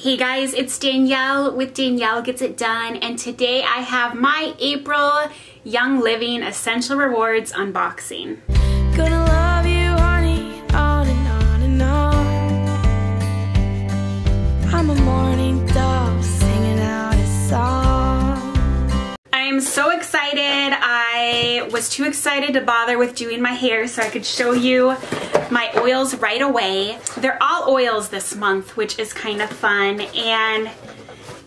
Hey guys, it's Danielle with Danielle Gets It Done, and today I have my April Young Living Essential Rewards unboxing. Gonna love you, honey, on and on and on. I'm a morning dove singing out a song. I'm so excited. I was too excited to bother with doing my hair so I could show you my oils right away. They're all oils this month, which is kind of fun, and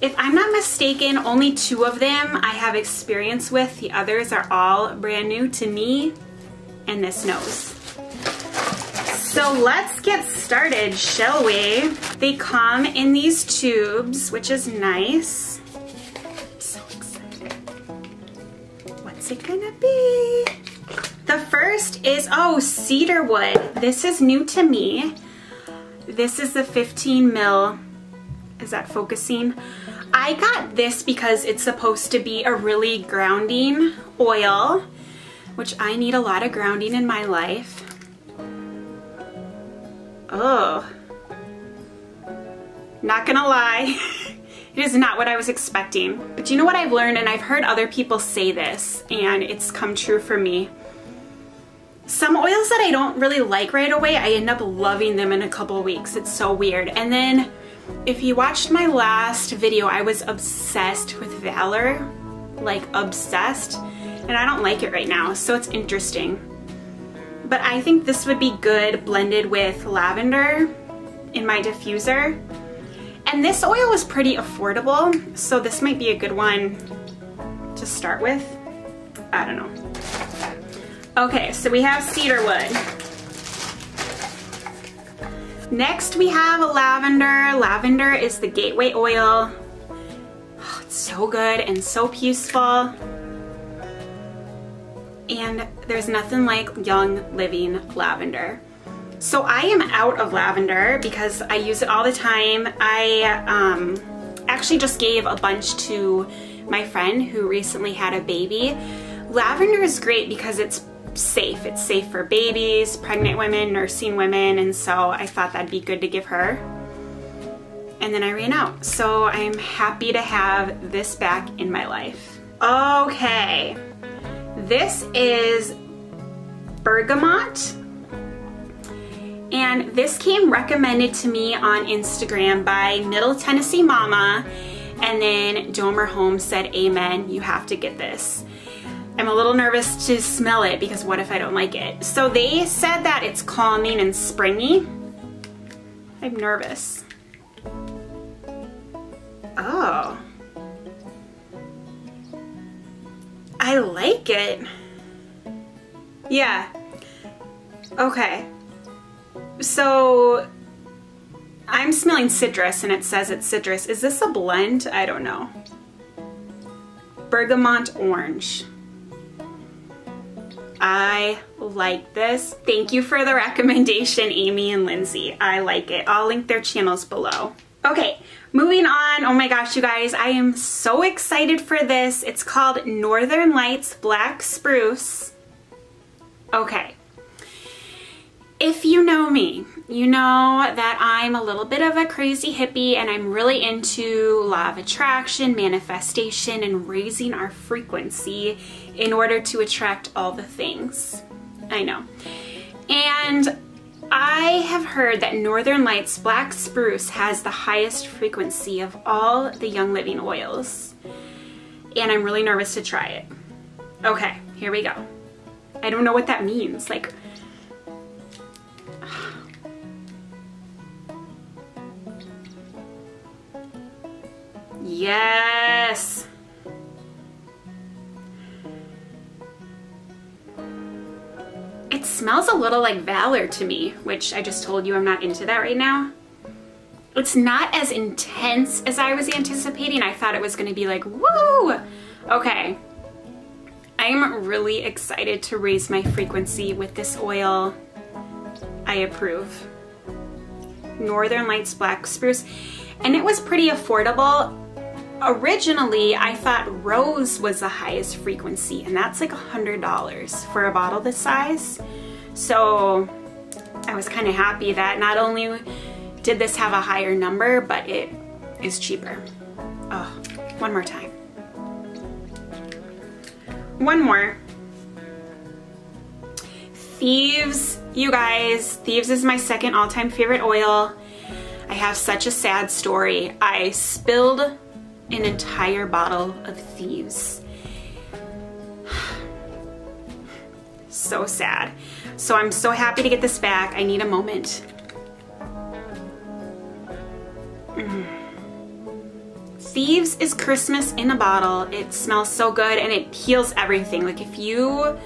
if I'm not mistaken, only 2 of them I have experience with. The others are all brand new to me and this nose. So let's get started, shall we? They come in these tubes, which is nice. I'm so excited. What's it gonna be? The first is, oh, cedar wood. This is new to me. This is the 15 mil. Is that focusing? I got this because it's supposed to be a really grounding oil, which I need a lot of grounding in my life. Oh, not gonna lie. It is not what I was expecting. But you know what I've learned, and I've heard other people say this, and it's come true for me. Some oils that I don't really like right away, I end up loving them in a couple weeks. It's so weird. And then if you watched my last video, I was obsessed with Valor, like obsessed, and I don't like it right now, so it's interesting. But I think this would be good blended with lavender in my diffuser. And this oil was pretty affordable, so this might be a good one to start with. I don't know. Okay, so we have cedarwood. Next we have lavender. Lavender is the gateway oil. Oh, it's so good and so peaceful. And there's nothing like Young Living lavender. So I am out of lavender because I use it all the time. I actually just gave a bunch to my friend who recently had a baby. Lavender is great because it's safe. It's safe for babies, pregnant women, nursing women, and so I thought that'd be good to give her. And then I ran out. So I'm happy to have this back in my life. Okay. This is bergamot. And this came recommended to me on Instagram by Middle Tennessee Mama, and then Domer Home said, amen, you have to get this. I'm a little nervous to smell it because what if I don't like it? So they said that it's calming and springy. I'm nervous. Oh. I like it. Yeah. Okay. So I'm smelling citrus and it says it's citrus. Is this a blend? I don't know. Bergamot orange. I like this. Thank you for the recommendation, Amy and Lindsay. I like it. I'll link their channels below. Okay, moving on. Oh my gosh, you guys, I am so excited for this. It's called Northern Lights Black Spruce. Okay. If you know me, you know that I'm a little bit of a crazy hippie and I'm really into law of attraction, manifestation, and raising our frequency in order to attract all the things. I know. And I have heard that Northern Lights Black Spruce has the highest frequency of all the Young Living oils. And I'm really nervous to try it. Okay, here we go. I don't know what that means. Like, yes. It smells a little like Valor to me, which I just told you I'm not into that right now. It's not as intense as I was anticipating. I thought it was gonna be like, woo! Okay. I'm really excited to raise my frequency with this oil. I approve. Northern Lights Black Spruce. And it was pretty affordable. Originally, I thought rose was the highest frequency, and that's like $100 for a bottle this size. So I was kind of happy that not only did this have a higher number, but it is cheaper. Oh, one more time. One more. Thieves, you guys. Thieves is my second all-time favorite oil. I have such a sad story. I spilled an entire bottle of Thieves. So sad. So I'm so happy to get this back. I need a moment. Thieves is Christmas in a bottle. It smells so good and it heals everything. Like if you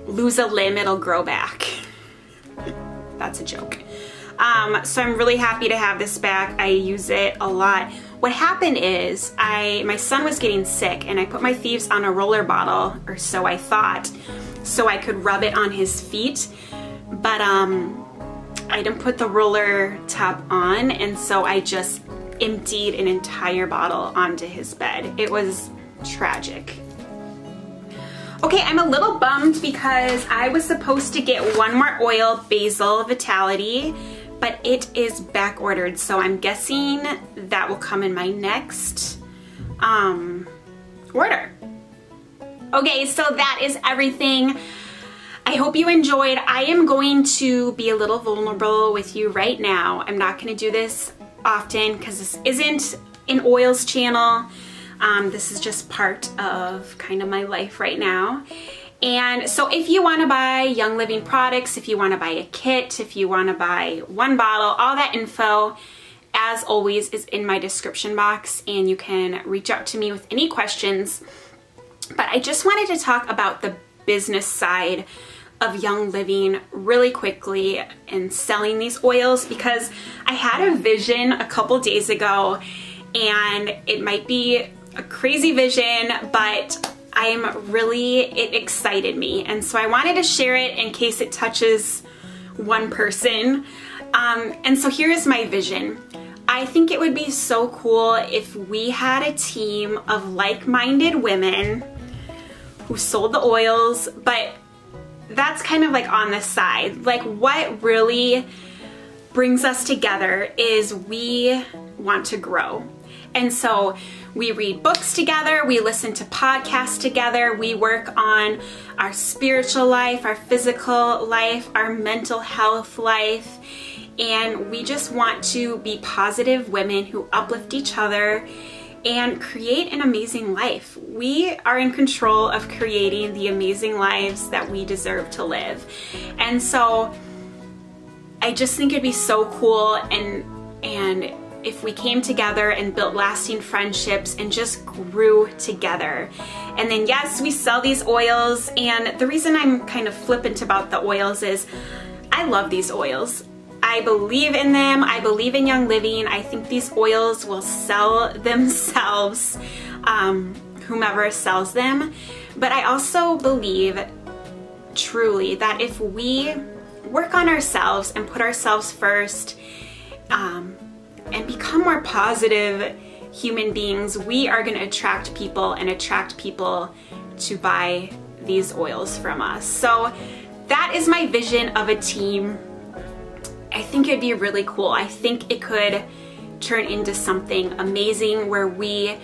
lose a limb, it'll grow back. That's a joke. So I'm really happy to have this back. I use it a lot. What happened is my son was getting sick and I put my Thieves on a roller bottle, or so I thought, so I could rub it on his feet. But I didn't put the roller top on, and so I just emptied an entire bottle onto his bed. It was tragic. Okay, I'm a little bummed because I was supposed to get one more oil, Basil Vitality, but it is back ordered, so I'm guessing that will come in my next order. Okay, so that is everything. I hope you enjoyed. I am going to be a little vulnerable with you right now. I'm not going to do this often because this isn't an oils channel. This is just part of kind of my life right now. And so if you want to buy Young Living products, if you want to buy a kit, if you want to buy one bottle, all that info, as always, is in my description box, and you can reach out to me with any questions. But I just wanted to talk about the business side of Young Living really quickly and selling these oils, because I had a vision a couple days ago, and it might be a crazy vision, but it excited me, and so I wanted to share it in case it touches one person. And so here's my vision. I think it would be so cool if we had a team of like-minded women who sold the oils, but that's kind of like on the side. Like, what really brings us together is we want to grow. And so we read books together, we listen to podcasts together, we work on our spiritual life, our physical life, our mental health life, and we just want to be positive women who uplift each other and create an amazing life. We are in control of creating the amazing lives that we deserve to live. And so I just think it'd be so cool and if we came together and built lasting friendships and just grew together. And then yes, we sell these oils, and the reason I'm kind of flippant about the oils is I love these oils. I believe in them. I believe in Young Living. I think these oils will sell themselves, whomever sells them. But I also believe truly that if we work on ourselves and put ourselves first, and become more positive human beings, we are going to attract people and attract people to buy these oils from us. So that is my vision of a team. I think it'd be really cool. I think it could turn into something amazing where we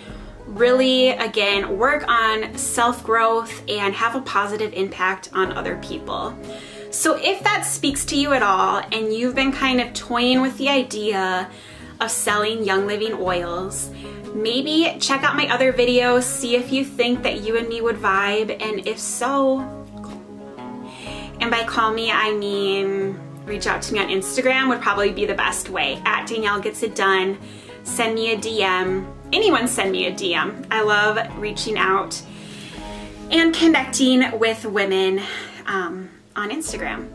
really, again, work on self-growth and have a positive impact on other people. So if that speaks to you at all and you've been kind of toying with the idea of selling Young Living oils, maybe check out my other videos, see if you think that you and me would vibe, and if so, and by call me I mean reach out to me on Instagram would probably be the best way, at Danielle Gets It Done. Send me a DM. Anyone send me a DM. I love reaching out and connecting with women on Instagram.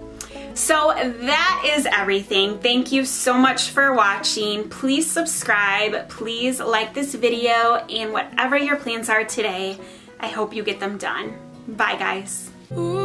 So that is everything. Thank you so much for watching. Please subscribe, please like this video, and whatever your plans are today, I hope you get them done. Bye guys. Ooh.